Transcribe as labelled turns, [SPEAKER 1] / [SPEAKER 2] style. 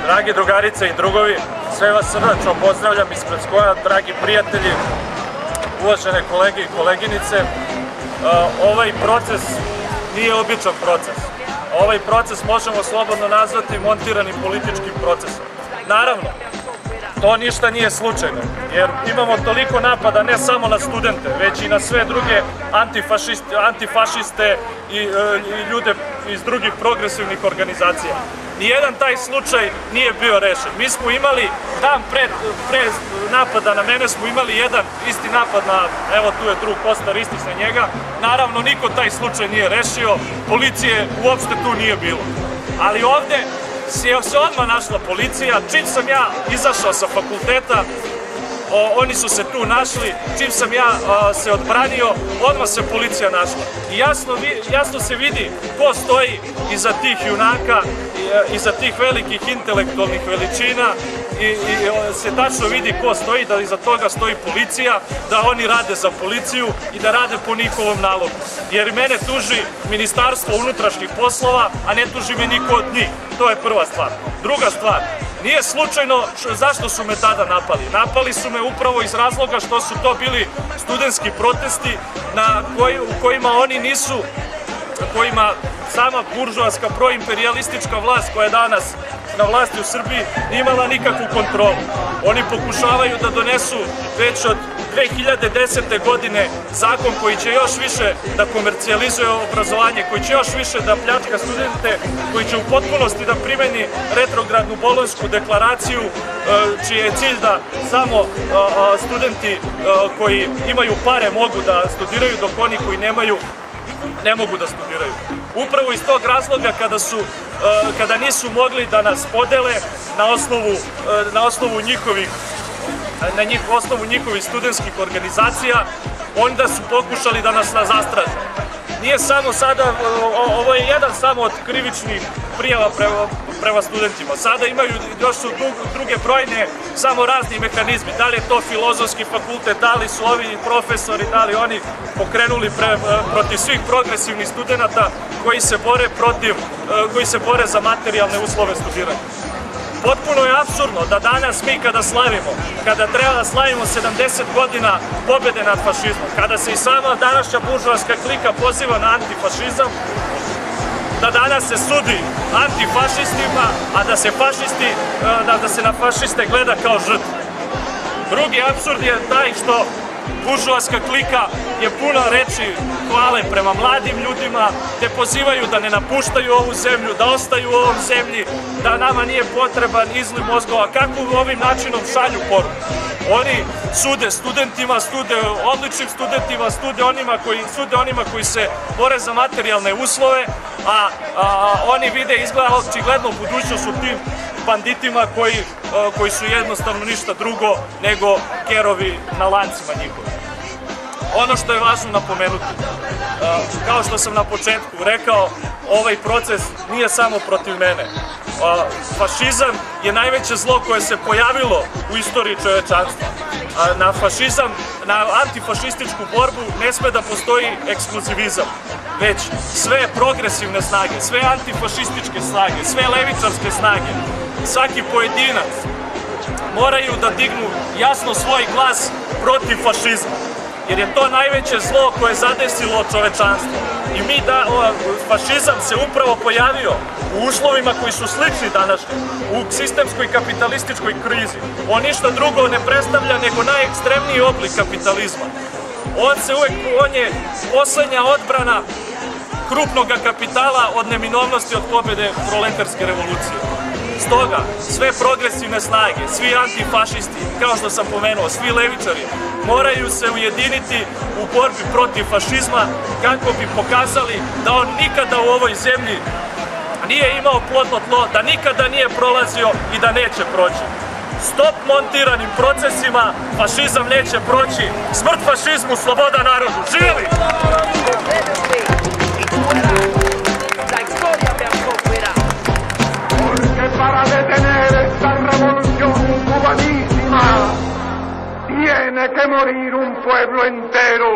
[SPEAKER 1] Dragi drugarice i drugovi, sve vas srdačno pozdravljam ispred Skoja, dragi prijatelji, uvažene kolege i koleginice. Ovaj proces nije običan proces. Ovaj proces možemo slobodno nazvati montiranim političkim procesom. Naravno, to ništa nije slučajno, jer imamo toliko napada ne samo na studente, već i na sve druge antifašiste i ljude iz drugih progresivnih organizacija. Nijedan taj slučaj nije bio rešen. Mi smo imali, dan pre napada na mene, smo imali jedan isti napad na, evo tu je drug Kostar, isti na njega. Naravno, niko taj slučaj nije rešio, policije uopšte tu nije bilo. Ali ovde se odmah našla policija, čim sam ja izašao sa fakulteta, oni su se tu našli, čim sam ja se odbranio, odmah se policija našla. I jasno se vidi ko stoji iza tih junaka, iza tih velikih intelektualnih veličina i se tačno vidi ko stoji, da iza toga stoji policija, da oni rade za policiju i da rade po njihovom nalogu. Jer mene tuži Ministarstvo unutrašnjih poslova, a ne tuži me niko od njih. To je prva stvar. Druga stvar, nije slučajno zašto su me tada napali. Napali su me upravo iz razloga što su to bili studentski protesti u kojima oni nisu, kojima sama buržoaska proimperijalistička vlast koja je danas na vlasti u Srbiji nije imala nikakvu kontrolu. Oni pokušavaju da donesu već od 2010. godine zakon koji će još više da komercijalizuje obrazovanje, koji će još više da pljačka studente, koji će u potpunosti da primeni retrogradnu bolonjsku deklaraciju, čiji je cilj da samo studenti koji imaju pare mogu da studiraju, dok oni koji nemaju ne mogu da studiraju. Upravo iz tog razloga kada nisu mogli da nas podele na osnovu njihovih studentskih organizacija, onda su pokušali da nas zastraže. Nije samo sada, ovo je jedan samo od krivičnih prijava prema studentima. Sada imaju još su druge brojne, samo razni mehanizmi. Da li je to filozofski fakultet, da li su ovi profesori, da li oni pokrenuli protiv svih progresivnih studenta koji se bore za materijalne uslove studiranja. Potpuno je apsurdno da danas mi kada treba da slavimo 70 godina pobede nad fašizmom, kada se i sama današnja buržoaska klika poziva na antifašizam, da danas se sudi antifašistima, a da se na fašiste gleda kao žrtvu. Drugi apsurd je taj što buržoaska klika je puna reči hvale prema mladim ljudima, te pozivaju da ne napuštaju ovu zemlju, da ostaju u ovom zemlji, da nama nije potreban izliv mozgova. Kako ovim načinom šalju poruku? Oni sude studentima, sude odličnim studentima, sude onima koji se bore za materijalne uslove, a oni vide izgleda očigledno budućnost u tim banditima koji su jednostavno ništa drugo nego kerovi na lancima njihovi. Ono što je važno napomenuti, kao što sam na početku rekao, ovaj proces nije samo protiv mene. Fašizam je najveće zlo koje se pojavilo u istoriji čovečanstva. Na fašizam, na antifašističku borbu ne sme da postoji ekskluzivizam, već sve progresivne snage, sve antifašističke snage, sve levičarske snage, svaki pojedinac moraju da dignu jasno svoj glas protiv fašizma, jer je to najveće zlo koje je zadesilo čovečanstvo. I fašizam se upravo pojavio u uslovima koji su slični današnji, u sistemskoj kapitalističkoj krizi. On ništa drugo ne predstavlja nego najekstremniji oblik kapitalizma. On je poslednja odbrana krupnog kapitala od neminovnosti od pobede proletarske revolucije. Stoga, sve progresivne snage, svi antifašisti, kao što sam pomenuo, svi levičari, moraju se ujediniti u borbi protiv fašizma kako bi pokazali da on nikada u ovoj zemlji nije imao plodno tlo, da nikada nije prolazio i da neće proći. Stop montiranim procesima, fašizam neće proći, smrt fašizmu, sloboda narodu, živjeli!
[SPEAKER 2] Para detener esta revolución cubanísima tiene que morir un pueblo entero.